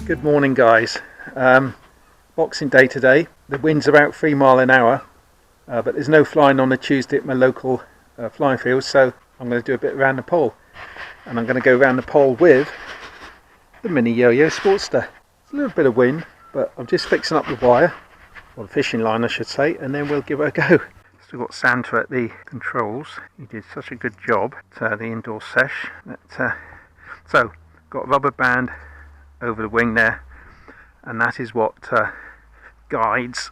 Good morning, guys. Boxing Day today. The wind's about 3 miles an hour, but there's no flying on a Tuesday at my local flying field, so I'm going to do a bit around the pole. And I'm going to go around the pole with the mini Yoyo Sportster. It's a little bit of wind, but I'm just fixing up the wire, or the fishing line I should say, and then we'll give it a go. Still got Santa at the controls. He did such a good job at the indoor sesh. So, got a rubber band over the wing there, and that is what guides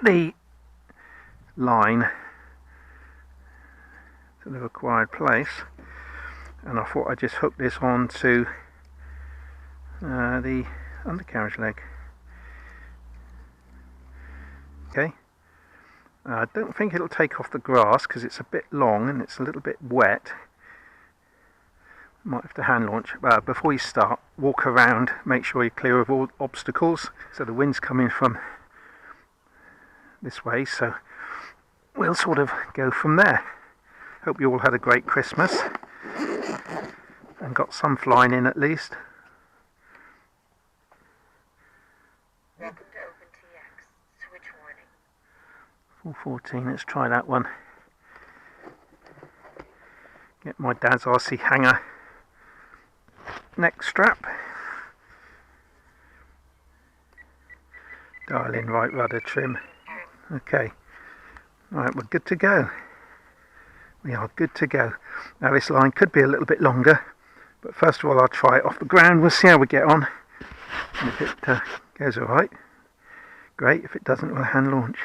the line to the required place. And I thought I'd just hook this on to the undercarriage leg. Okay, I don't think it'll take off the grass because it's a bit long and it's a little bit wet. Might have to hand launch. Before you start, walk around, make sure you're clear of all obstacles. So the wind's coming from this way, so we'll sort of go from there. Hope you all had a great Christmas and got some flying in at least. Welcome to OpenTX. Switch warning. 414, let's try that one. Get my dad's RC hanger neck strap. Dial in right rudder trim. Okay, right, we're good to go. We are good to go. Now this line could be a little bit longer, but first of all I'll try it off the ground. We'll see how we get on, and if it goes alright, great. If it doesn't, we'll hand launch.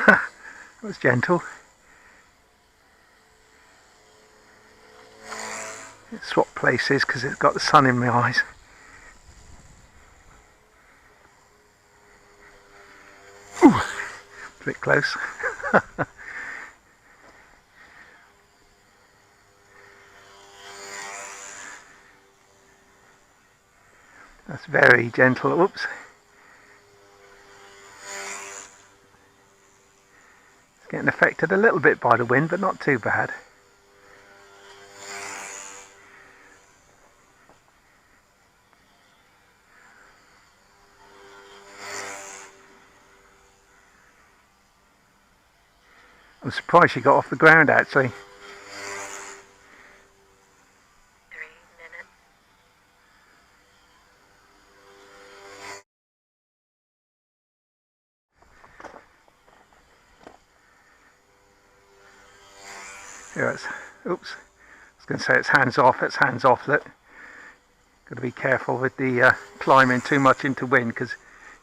That was gentle. Swap places because it's got the sun in my eyes. Ooh, a bit close. That's very gentle. Oops. It's getting affected a little bit by the wind, but not too bad. I'm surprised she got off the ground actually. 3 minutes. Here it's, oops, I was going to say it's hands off. It's hands off. Look, got to be careful with the climbing too much into wind because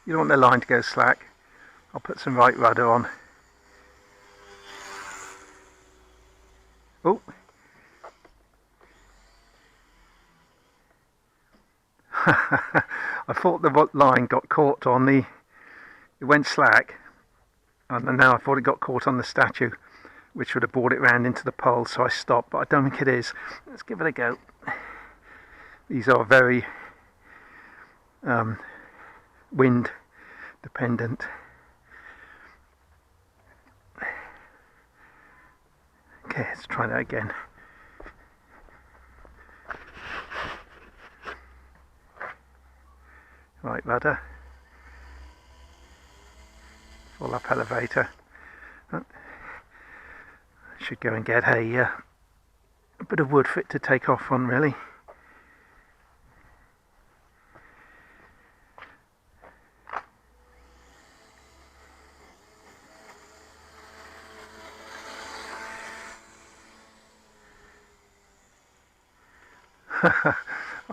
you don't want the line to go slack. I'll put some right rudder on. Oh, I thought the line got caught on it went slack, and now I thought it got caught on the statue, which would have brought it round into the pole, so I stopped, but I don't think it is. Let's give it a go. These are very wind dependent. Okay, let's try that again. Right rudder. Full up elevator. Should go and get a bit of wood for it to take off on, really.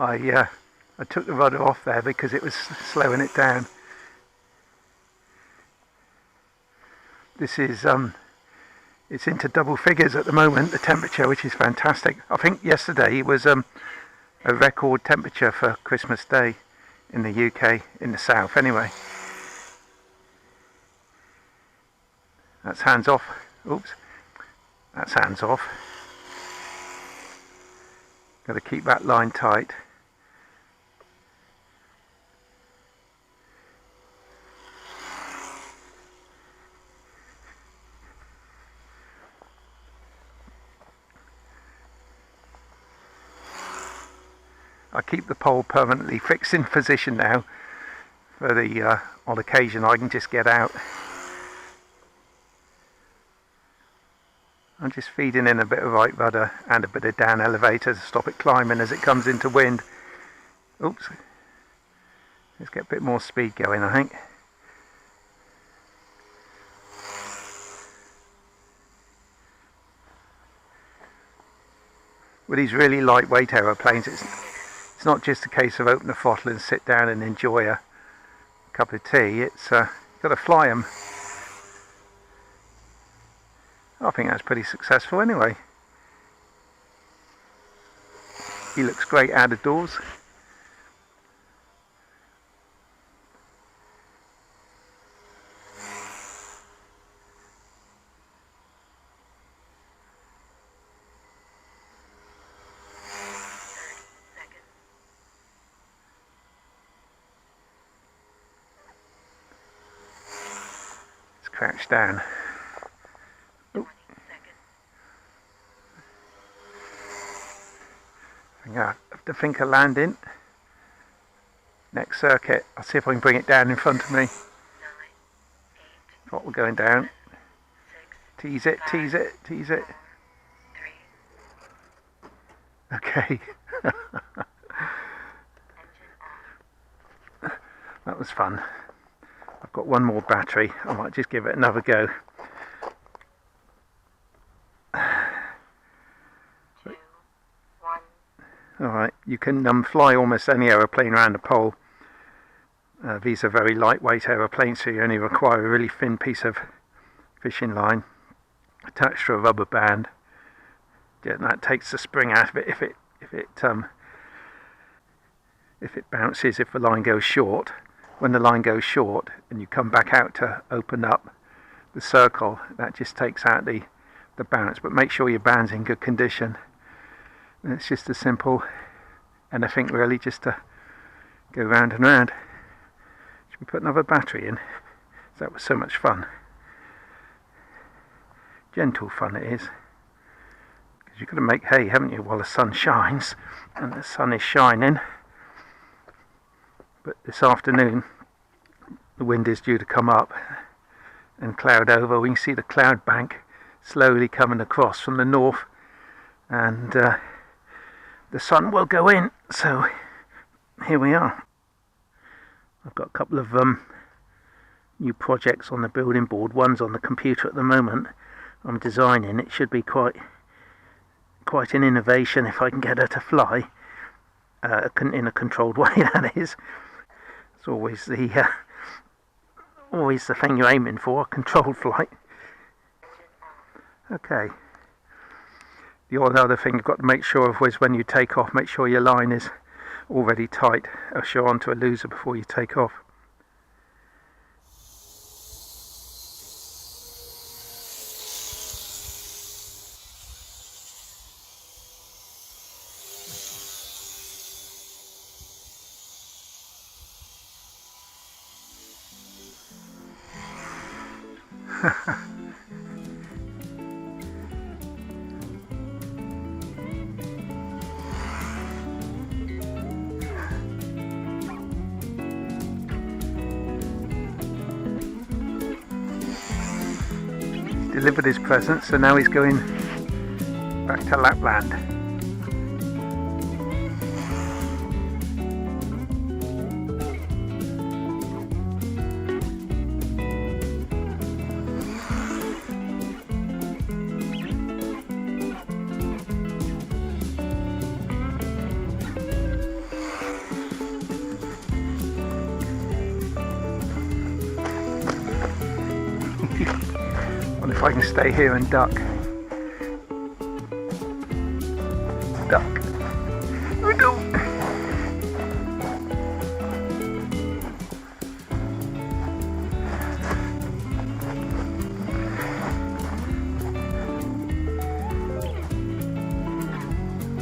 I took the rudder off there because it was slowing it down. This is it's into double figures at the moment, the temperature, which is fantastic. I think yesterday was a record temperature for Christmas Day in the UK, in the south anyway. That's hands off. Oops, that's hands off. Got to keep that line tight. I keep the pole permanently fixed in position now. For the odd occasion I can just get out. I'm just feeding in a bit of right rudder and a bit of down elevator to stop it climbing as it comes into wind. Oops. Let's get a bit more speed going, I think. With these really lightweight aeroplanes, it's not just a case of open the throttle and sit down and enjoy a cup of tea. It's got to fly them. I think that's pretty successful anyway. He looks great out of doors. Let's crouch down. I have to think of landing. Next circuit, I'll see if I can bring it down in front of me. What we're going down. Tease it, tease it, tease it. Okay. That was fun. I've got one more battery. I might just give it another go. Alright, you can fly almost any aeroplane around the pole. These are very lightweight aeroplanes, so you only require a really thin piece of fishing line attached to a rubber band. Yeah, and that takes the spring out of it if it bounces, if the line goes short. When the line goes short and you come back out to open up the circle, that just takes out the bounce. But make sure your band's in good condition. And it's just as simple, and I think really just to go round and round. Should we put another battery in? That was so much fun. Gentle fun it is. Because you've got to make hay, haven't you, while the sun shines. And the sun is shining. But this afternoon, the wind is due to come up and cloud over. We can see the cloud bank slowly coming across from the north. And the sun will go in, so here we are. I've got a couple of new projects on the building board. One's on the computer at the moment. I'm designing. It should be quite an innovation if I can get her to fly in a controlled way. That is. It's always the thing you're aiming for, a controlled flight. Okay. The only other thing you've got to make sure of is when you take off, make sure your line is already tight, else you're onto a loser before you take off. Delivered his present, so now he's going back to Lapland. If I can stay here and duck. Duck. Oh no!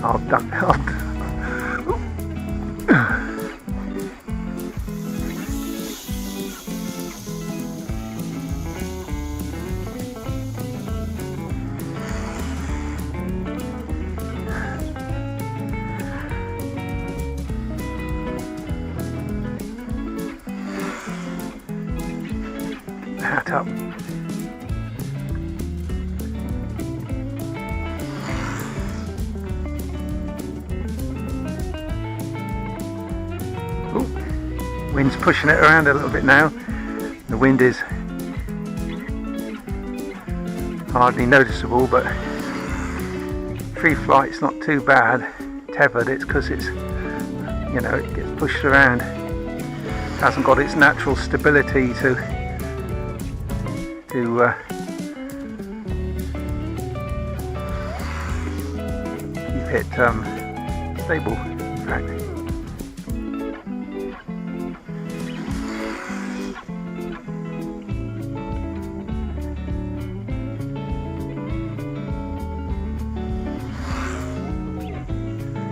I'll duck. backed up. Ooh, wind's pushing it around a little bit now. The wind is hardly noticeable, but free flight's not too bad. Tethered, it's because it's, you know, it gets pushed around. It hasn't got its natural stability to keep it stable, in fact.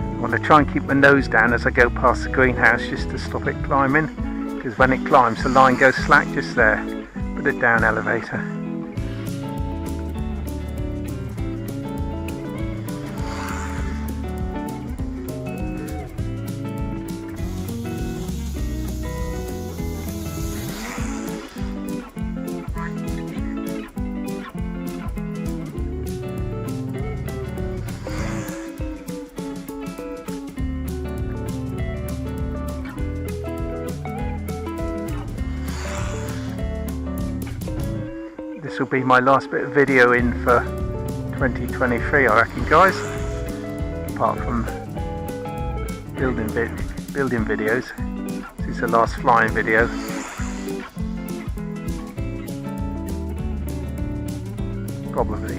I want to try and keep my nose down as I go past the greenhouse just to stop it climbing, because when it climbs the line goes slack just there. Put it down elevator. This will be my last bit of video in for 2023, I reckon, guys. Apart from building videos, this is the last flying video. Probably.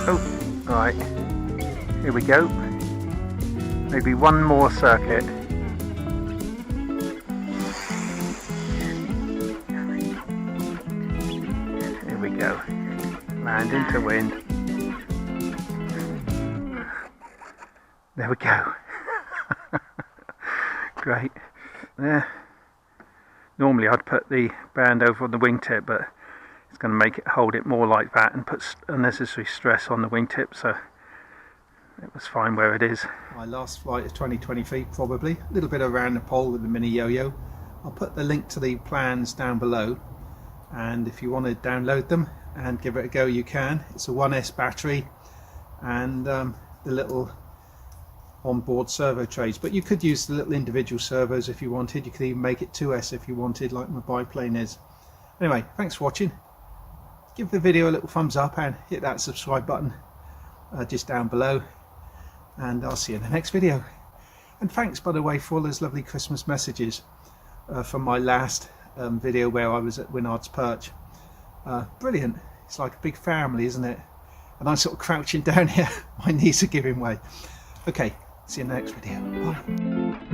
Oh, alright. Here we go. Maybe one more circuit. Go. Land into wind. There we go. Great. There. Normally I'd put the band over on the wingtip, but it's going to make it hold it more like that and put unnecessary stress on the wingtip, so it was fine where it is. My last flight of 2023, probably. A little bit around the pole with the mini yo-yo. I'll put the link to the plans down below, and if you want to download them and give it a go, you can. It's a 1S battery and the little onboard servo trays, but you could use the little individual servos if you wanted. You could even make it 2S if you wanted, like my biplane is. Anyway, thanks for watching. Give the video a little thumbs up and hit that subscribe button just down below, and I'll see you in the next video. And thanks, by the way, for all those lovely Christmas messages from my last video where I was at Winard's Perch. Brilliant. It's like a big family, isn't it? And I'm sort of crouching down here. My knees are giving way. Okay, see you in the next video. Bye.